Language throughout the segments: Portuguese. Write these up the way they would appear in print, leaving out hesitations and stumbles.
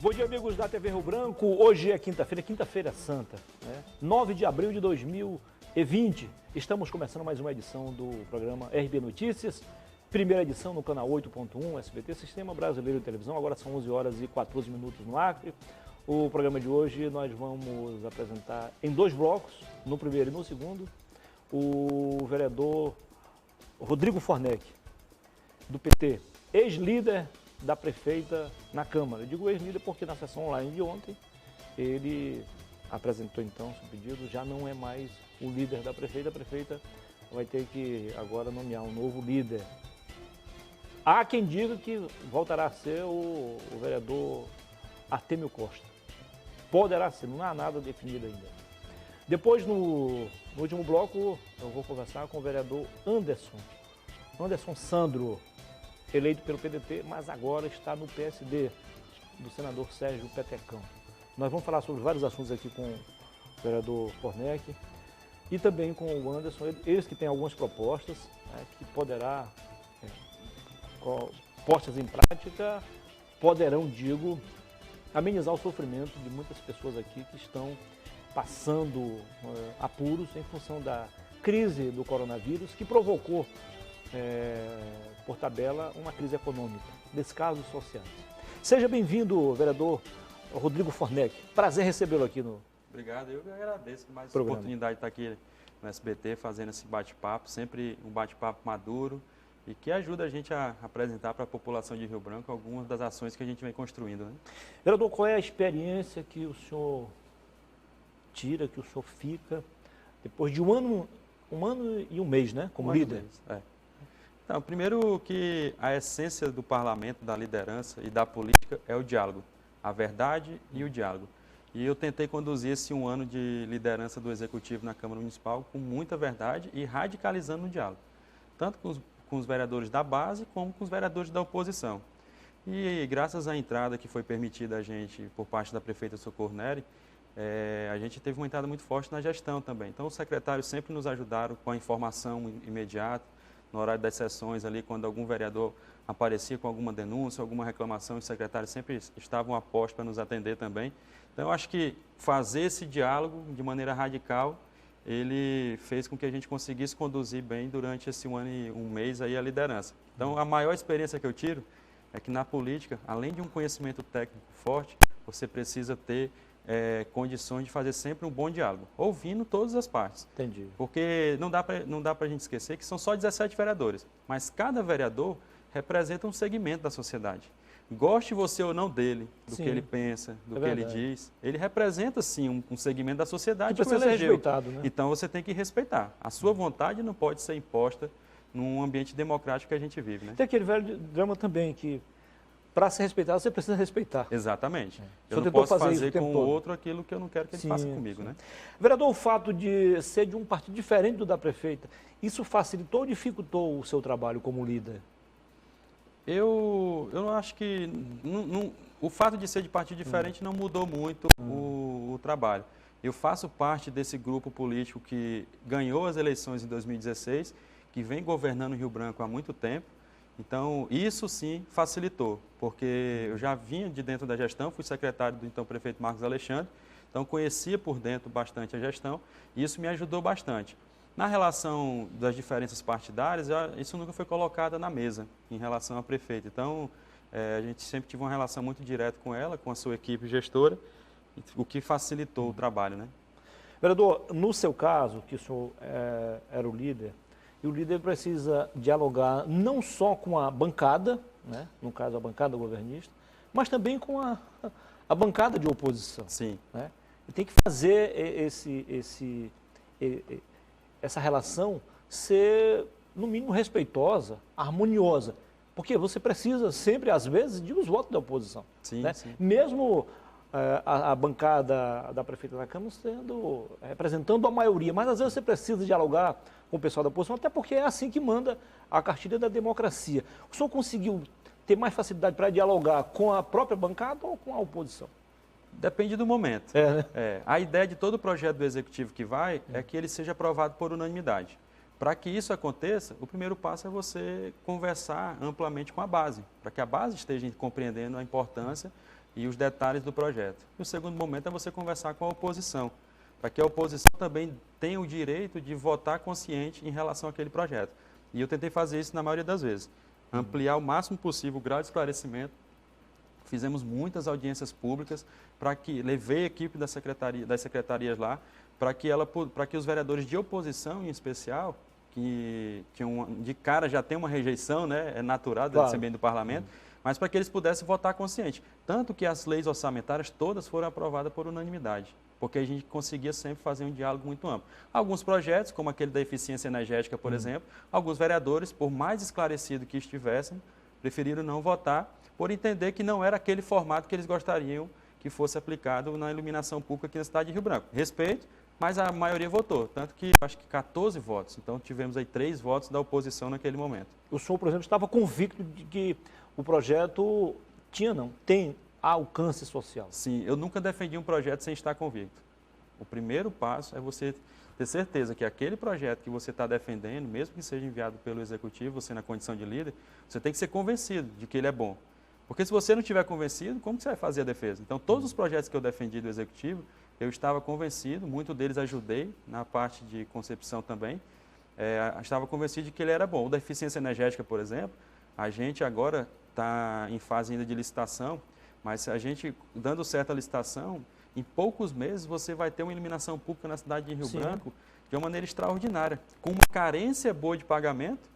Bom dia, amigos da TV Rio Branco. Hoje é quinta-feira santa, né? 9 de abril de 2020. Estamos começando mais uma edição do programa RB Notícias, primeira edição no canal 8.1 SBT, Sistema Brasileiro de Televisão. Agora são 11 horas e 14 minutos no Acre. O programa de hoje nós vamos apresentar em dois blocos, no primeiro e no segundo, o vereador Rodrigo Fornec, do PT, ex-líder da prefeita na Câmara. Eu digo ex-líder porque na sessão online de ontem ele apresentou então seu pedido, já não é mais o líder da prefeita, a prefeita vai ter que agora nomear um novo líder. Há quem diga que voltará a ser o vereador Artêmio Costa. Poderá ser, não há nada definido ainda. Depois, no último bloco, eu vou conversar com o vereador Anderson Sandro, eleito pelo PDT, mas agora está no PSD, do senador Sérgio Petecão. Nós vamos falar sobre vários assuntos aqui com o vereador Fornec e também com o Anderson, eles que têm algumas propostas, né, que poderá, postas em prática, poderão, amenizar o sofrimento de muitas pessoas aqui que estão passando apuros em função da crise do coronavírus, que provocou, por tabela, uma crise econômica, descasos sociais. Seja bem-vindo, vereador Rodrigo Fornec. Prazer recebê-lo aqui no... Obrigado, eu que agradeço mais a programa. Oportunidade de estar aqui no SBT fazendo esse bate-papo, sempre um bate-papo maduro e que ajuda a gente a apresentar para a população de Rio Branco algumas das ações que a gente vem construindo, né? Vereador, qual é a experiência que o senhor tira, que o senhor fica, depois de um ano e um mês, né, como líder? Então, primeiro que a essência do parlamento, da liderança e da política é o diálogo, a verdade e o diálogo. E eu tentei conduzir esse um ano de liderança do Executivo na Câmara Municipal com muita verdade e radicalizando o diálogo, tanto com os vereadores da base como com os vereadores da oposição. E graças à entrada que foi permitida a gente por parte da prefeita Socorro Neri, a gente teve uma entrada muito forte na gestão também. Então, os secretários sempre nos ajudaram com a informação imediata, no horário das sessões ali, quando algum vereador aparecia com alguma denúncia, alguma reclamação, os secretários sempre estavam a posto para nos atender também. Então, eu acho que fazer esse diálogo de maneira radical, ele fez com que a gente conseguisse conduzir bem durante esse um ano e um mês aí a liderança. Então, a maior experiência que eu tiro é que na política, além de um conhecimento técnico forte, você precisa ter condições de fazer sempre um bom diálogo, ouvindo todas as partes. Entendi. Porque não dá para a gente esquecer que são só 17 vereadores, mas cada vereador representa um segmento da sociedade. Goste você ou não dele, do que ele pensa, do que ele diz, ele representa sim um segmento da sociedade que precisa ser respeitado, né? Então você tem que respeitar. A sua vontade não pode ser imposta num ambiente democrático que a gente vive, né? Tem aquele velho drama também que, para ser respeitado, você precisa respeitar. Exatamente. Eu não posso fazer com o outro aquilo que eu não quero que ele faça comigo, né? Vereador, o fato de ser de um partido diferente do da prefeita, isso facilitou ou dificultou o seu trabalho como líder? Eu não acho que... o fato de ser de partido diferente não mudou muito o trabalho. Eu faço parte desse grupo político que ganhou as eleições em 2016, que vem governando Rio Branco há muito tempo. Então, isso sim facilitou, porque eu já vinha de dentro da gestão, fui secretário do então prefeito Marcos Alexandre, então conhecia por dentro bastante a gestão e isso me ajudou bastante. Na relação das diferenças partidárias, isso nunca foi colocado na mesa em relação à prefeita. Então, a gente sempre teve uma relação muito direta com ela, com a sua equipe gestora, o que facilitou o trabalho, né? Vereador, no seu caso, que o senhor era o líder, e o líder precisa dialogar não só com a bancada, né, no caso a bancada governista, mas também com a bancada de oposição. Sim. Né? E tem que fazer essa relação ser, no mínimo, respeitosa, harmoniosa. Porque você precisa sempre, às vezes, de os votos da oposição. Sim, né? sim. Mesmo a bancada da prefeita da Câmara representando a maioria, mas às vezes você precisa dialogar com o pessoal da oposição, até porque é assim que manda a cartilha da democracia. O senhor conseguiu ter mais facilidade para dialogar com a própria bancada ou com a oposição? Depende do momento. Né? A ideia de todo projeto do Executivo que vai é que ele seja aprovado por unanimidade. Para que isso aconteça, o primeiro passo é você conversar amplamente com a base, para que a base esteja compreendendo a importância e os detalhes do projeto. E o segundo momento é você conversar com a oposição, para que a oposição também tenha o direito de votar consciente em relação àquele projeto. E eu tentei fazer isso na maioria das vezes. Ampliar o máximo possível o grau de esclarecimento. Fizemos muitas audiências públicas, levei a equipe das secretarias lá, para que os vereadores de oposição, em especial, que de cara já tem uma rejeição, né, é natural desse ambiente do parlamento, mas para que eles pudessem votar consciente. Tanto que as leis orçamentárias todas foram aprovadas por unanimidade, porque a gente conseguia sempre fazer um diálogo muito amplo. Alguns projetos, como aquele da eficiência energética, por exemplo, alguns vereadores, por mais esclarecido que estivessem, preferiram não votar, por entender que não era aquele formato que eles gostariam que fosse aplicado na iluminação pública aqui na cidade de Rio Branco. Respeito, mas a maioria votou, tanto que acho que 14 votos, então tivemos aí 3 votos da oposição naquele momento. O senhor, por exemplo, estava convicto de que o projeto tem alcance social? Sim, eu nunca defendi um projeto sem estar convicto. O primeiro passo é você ter certeza que aquele projeto que você está defendendo, mesmo que seja enviado pelo executivo, você na condição de líder, você tem que ser convencido de que ele é bom. Porque se você não estiver convencido, como você vai fazer a defesa? Então, todos os projetos que eu defendi do executivo, eu estava convencido, muitos deles ajudei na parte de concepção também, estava convencido de que ele era bom. O da eficiência energética, por exemplo, a gente agora está em fase ainda de licitação, mas a gente, dando certo a licitação, em poucos meses você vai ter uma iluminação pública na cidade de Rio Branco de uma maneira extraordinária, com uma carência boa de pagamento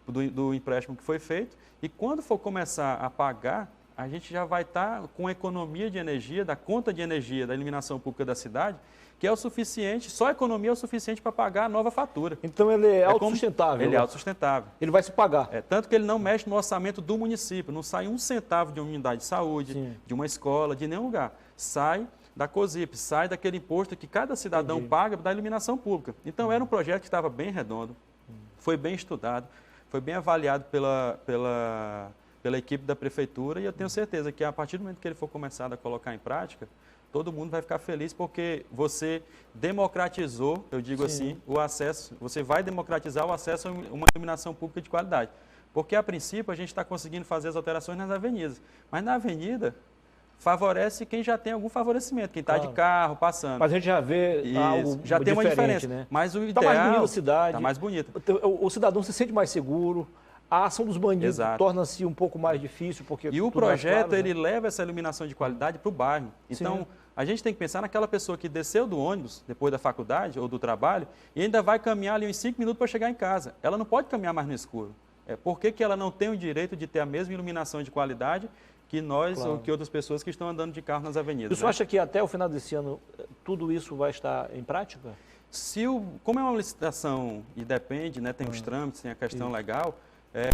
do empréstimo que foi feito, e quando for começar a pagar, a gente já vai estar com a economia de energia, da conta de energia da iluminação pública da cidade, que é o suficiente, só a economia é o suficiente para pagar a nova fatura. Então ele é autossustentável. Ele é autossustentável. Ele vai se pagar. Tanto que ele não mexe no orçamento do município, não sai um centavo de uma unidade de saúde, de uma escola, de nenhum lugar. Sai da COSIP, sai daquele imposto que cada cidadão paga da iluminação pública. Então era um projeto que estava bem redondo, foi bem estudado, foi bem avaliado pela equipe da prefeitura, e eu tenho certeza que a partir do momento que ele for começado a colocar em prática, todo mundo vai ficar feliz, porque você democratizou, eu digo assim, o acesso, você vai democratizar o acesso a uma iluminação pública de qualidade. Porque, a princípio, a gente está conseguindo fazer as alterações nas avenidas, mas na avenida favorece quem já tem algum favorecimento, quem está de carro, passando. Mas a gente já vê algo já tem uma diferença, né? Mas o ideal... Está mais bonita a cidade. Está mais bonita. O cidadão se sente mais seguro. A ação dos bandidos torna-se um pouco mais difícil. Porque e o projeto, ele leva essa iluminação de qualidade para o bairro. Então, a gente tem que pensar naquela pessoa que desceu do ônibus, depois da faculdade ou do trabalho, e ainda vai caminhar ali uns 5 minutos para chegar em casa. Ela não pode caminhar mais no escuro. Por que ela não tem o direito de ter a mesma iluminação de qualidade que nós ou que outras pessoas que estão andando de carro nas avenidas? O senhor acha que até o final desse ano tudo isso vai estar em prática? Como é uma licitação e depende, né, tem os trâmites, tem a questão legal,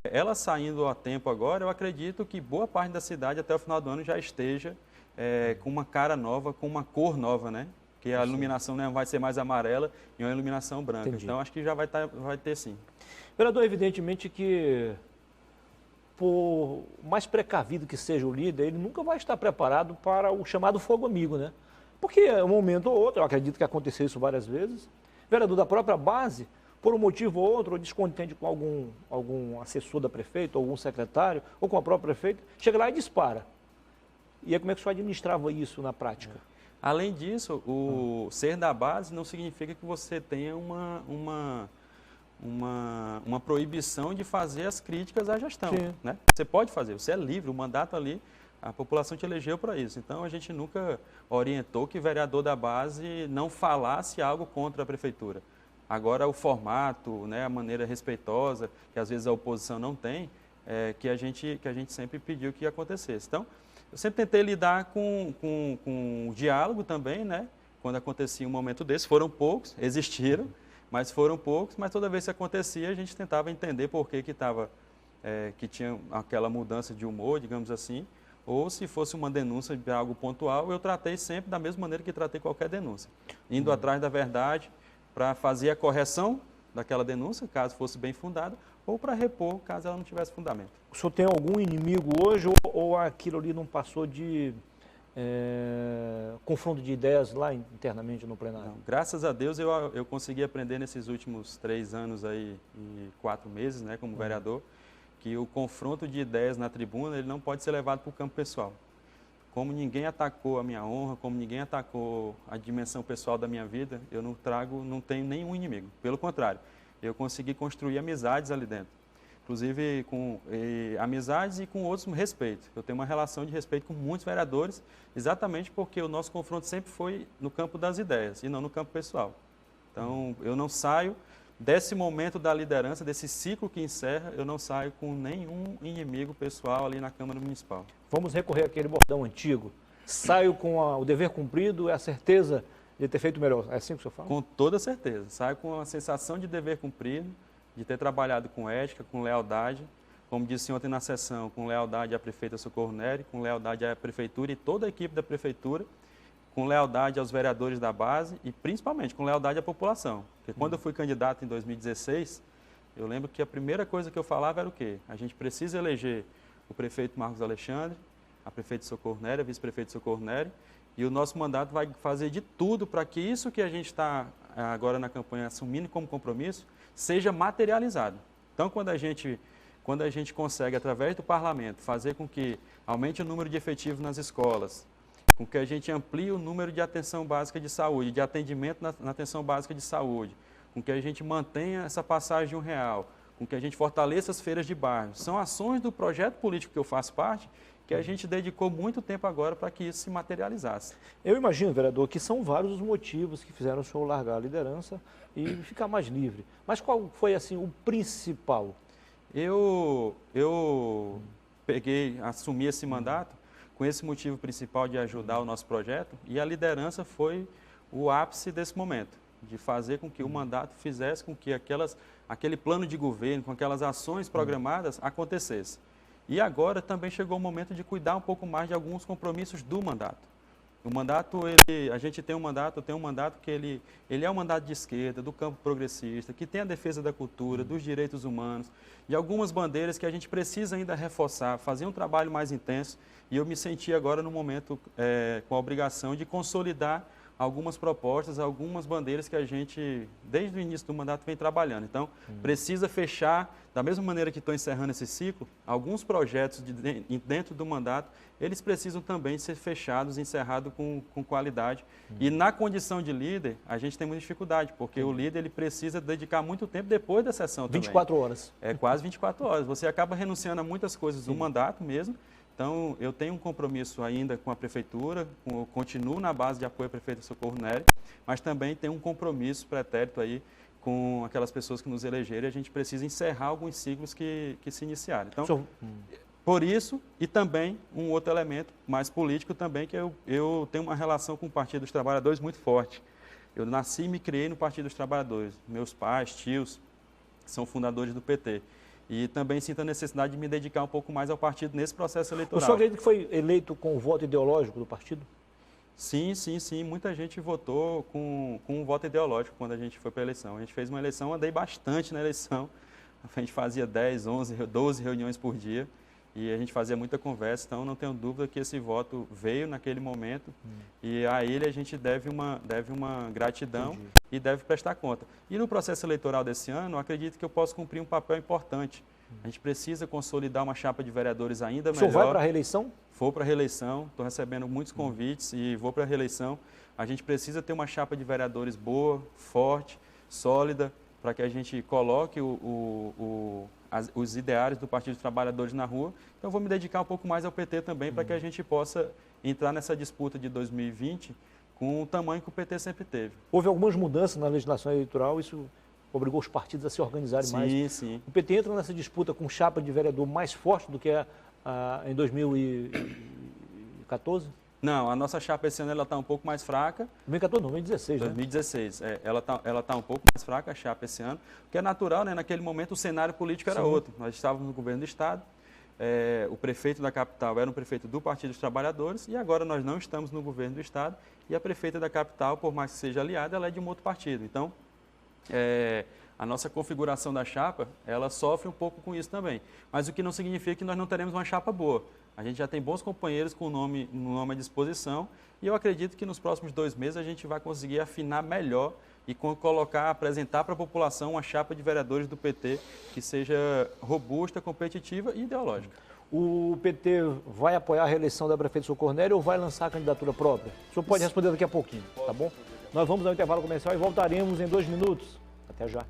ela saindo a tempo agora, eu acredito que boa parte da cidade até o final do ano já esteja com uma cara nova, com uma cor nova, né? Que a iluminação não vai ser mais amarela e uma iluminação branca. Entendi. Então, acho que já vai ter sim. Vereador, evidentemente que, por mais precavido que seja o líder, ele nunca vai estar preparado para o chamado fogo amigo, né? Porque, um momento ou outro, eu acredito que aconteceu isso várias vezes, vereador da própria base, por um motivo ou outro, ou descontente com algum assessor da prefeita, ou algum secretário, ou com a própria prefeita, chega lá e dispara. E aí como é que o senhor administrava isso na prática? Além disso, o ser da base não significa que você tenha uma proibição de fazer as críticas à gestão. Né? Você pode fazer, você é livre, o mandato ali, a população te elegeu para isso. Então, a gente nunca orientou que o vereador da base não falasse algo contra a prefeitura. Agora, o formato, né, a maneira respeitosa, que às vezes a oposição não tem, que a gente sempre pediu que acontecesse. Então, eu sempre tentei lidar com o diálogo também, né? Quando acontecia um momento desse, foram poucos, existiram, mas foram poucos, mas toda vez que acontecia, a gente tentava entender por que que tinha aquela mudança de humor, digamos assim, ou se fosse uma denúncia de algo pontual, eu tratei sempre da mesma maneira que tratei qualquer denúncia, indo atrás da verdade, para fazer a correção daquela denúncia, caso fosse bem fundada, ou para repor, caso ela não tivesse fundamento. O senhor tem algum inimigo hoje, ou aquilo ali não passou de confronto de ideias lá internamente no plenário? Não, graças a Deus eu consegui aprender nesses últimos 3 anos aí, e 4 meses, né, como vereador, que o confronto de ideias na tribuna ele não pode ser levado para o campo pessoal. como ninguém atacou a minha honra, como ninguém atacou a dimensão pessoal da minha vida, eu não tenho nenhum inimigo. Pelo contrário, eu consegui construir amizades ali dentro. Inclusive com amizades e com outros respeito. Eu tenho uma relação de respeito com muitos vereadores, exatamente porque o nosso confronto sempre foi no campo das ideias e não no campo pessoal. Então, eu não saio desse momento da liderança, desse ciclo que encerra, eu não saio com nenhum inimigo pessoal ali na Câmara Municipal. Vamos recorrer àquele bordão antigo. Saio com o dever cumprido, é a certeza de ter feito melhor. É assim que o senhor fala? Com toda certeza. Saio com a sensação de dever cumprido, de ter trabalhado com ética, com lealdade, como disse ontem na sessão, com lealdade à prefeita Socorro Nery, com lealdade à prefeitura e toda a equipe da prefeitura, com lealdade aos vereadores da base e principalmente com lealdade à população. Porque quando eu fui candidato em 2016, eu lembro que a primeira coisa que eu falava era o quê? A gente precisa eleger o prefeito Marcos Alexandre, a prefeita Socorro Nery, a vice-prefeita Socorro Nery, e o nosso mandato vai fazer de tudo para que isso que a gente está agora na campanha assumindo como compromisso seja materializado. Então, quando a gente consegue, através do parlamento, fazer com que aumente o número de efetivos nas escolas, com que a gente amplie o número de atenção básica de saúde, de atendimento na atenção básica de saúde, com que a gente mantenha essa passagem de R$1, com que a gente fortaleça as feiras de bairro. São ações do projeto político que eu faço parte, que a gente dedicou muito tempo agora para que isso se materializasse. Eu imagino, vereador, que são vários os motivos que fizeram o senhor largar a liderança e ficar mais livre. Mas qual foi, assim, o principal? Eu assumi esse mandato com esse motivo principal de ajudar o nosso projeto, e a liderança foi o ápice desse momento, de fazer com que o mandato fizesse com que aquele plano de governo, com aquelas ações programadas acontecesse. E agora também chegou o momento de cuidar um pouco mais de alguns compromissos do mandato. O mandato, a gente tem um mandato, que ele é um mandato de esquerda, do campo progressista, que tem a defesa da cultura, dos direitos humanos, de algumas bandeiras que a gente precisa ainda reforçar, fazer um trabalho mais intenso. E eu me senti agora no momento com a obrigação de consolidar algumas propostas, algumas bandeiras que a gente, desde o início do mandato, vem trabalhando. Então, precisa fechar, da mesma maneira que estou encerrando esse ciclo, alguns projetos dentro do mandato, eles precisam também ser fechados, encerrados com qualidade. E na condição de líder, a gente tem muita dificuldade, porque o líder ele precisa dedicar muito tempo depois da sessão também. 24 horas. É quase 24 horas. Você acaba renunciando a muitas coisas do mandato mesmo. Então, eu tenho um compromisso ainda com a prefeitura, continuo na base de apoio à prefeita Socorro Nery, mas também tenho um compromisso pretérito aí com aquelas pessoas que nos elegeram, e a gente precisa encerrar alguns ciclos que se iniciaram. Então, por isso, e também um outro elemento mais político também, que eu tenho uma relação com o Partido dos Trabalhadores muito forte. Eu nasci e me criei no Partido dos Trabalhadores. Meus pais, tios, são fundadores do PT. E também sinto a necessidade de me dedicar um pouco mais ao partido nesse processo eleitoral. O senhor acredita que foi eleito com o voto ideológico do partido? Sim. Muita gente votou com um voto ideológico quando a gente foi para a eleição. A gente fez uma eleição, andei bastante na eleição. A gente fazia 10, 11, 12 reuniões por dia. E a gente fazia muita conversa, então não tenho dúvida que esse voto veio naquele momento e a ele a gente deve uma gratidão e deve prestar conta. E no processo eleitoral desse ano, eu acredito que eu posso cumprir um papel importante. A gente precisa consolidar uma chapa de vereadores ainda melhor. O senhor vai para a reeleição? Vou para a reeleição, estou recebendo muitos convites e vou para a reeleição. A gente precisa ter uma chapa de vereadores boa, forte, sólida, para que a gente coloque os ideários do Partido dos Trabalhadores na rua. Então, vou me dedicar um pouco mais ao PT também, para que a gente possa entrar nessa disputa de 2020 com o tamanho que o PT sempre teve. Houve algumas mudanças na legislação eleitoral, isso obrigou os partidos a se organizarem mais. Sim. O PT entra nessa disputa com chapa de vereador mais forte do que em 2014? Não, a nossa chapa esse ano está um pouco mais fraca. 2014 não, 2016, 2016, né? Ela tá um pouco mais fraca, a chapa esse ano, porque é natural, né? Naquele momento o cenário político era outro. Nós estávamos no governo do Estado, o prefeito da capital era um prefeito do Partido dos Trabalhadores, e agora nós não estamos no governo do Estado, e a prefeita da capital, por mais que seja aliada, ela é de um outro partido. Então, a nossa configuração da chapa, ela sofre um pouco com isso também. Mas o que não significa que nós não teremos uma chapa boa. A gente já tem bons companheiros com o nome à disposição, e eu acredito que nos próximos 2 meses a gente vai conseguir afinar melhor e apresentar para a população uma chapa de vereadores do PT que seja robusta, competitiva e ideológica. o PT vai apoiar a reeleição da prefeita Socorro Nery ou vai lançar a candidatura própria? O senhor pode responder daqui a pouquinho, tá bom? Nós vamos ao intervalo comercial e voltaremos em 2 minutos. Até já.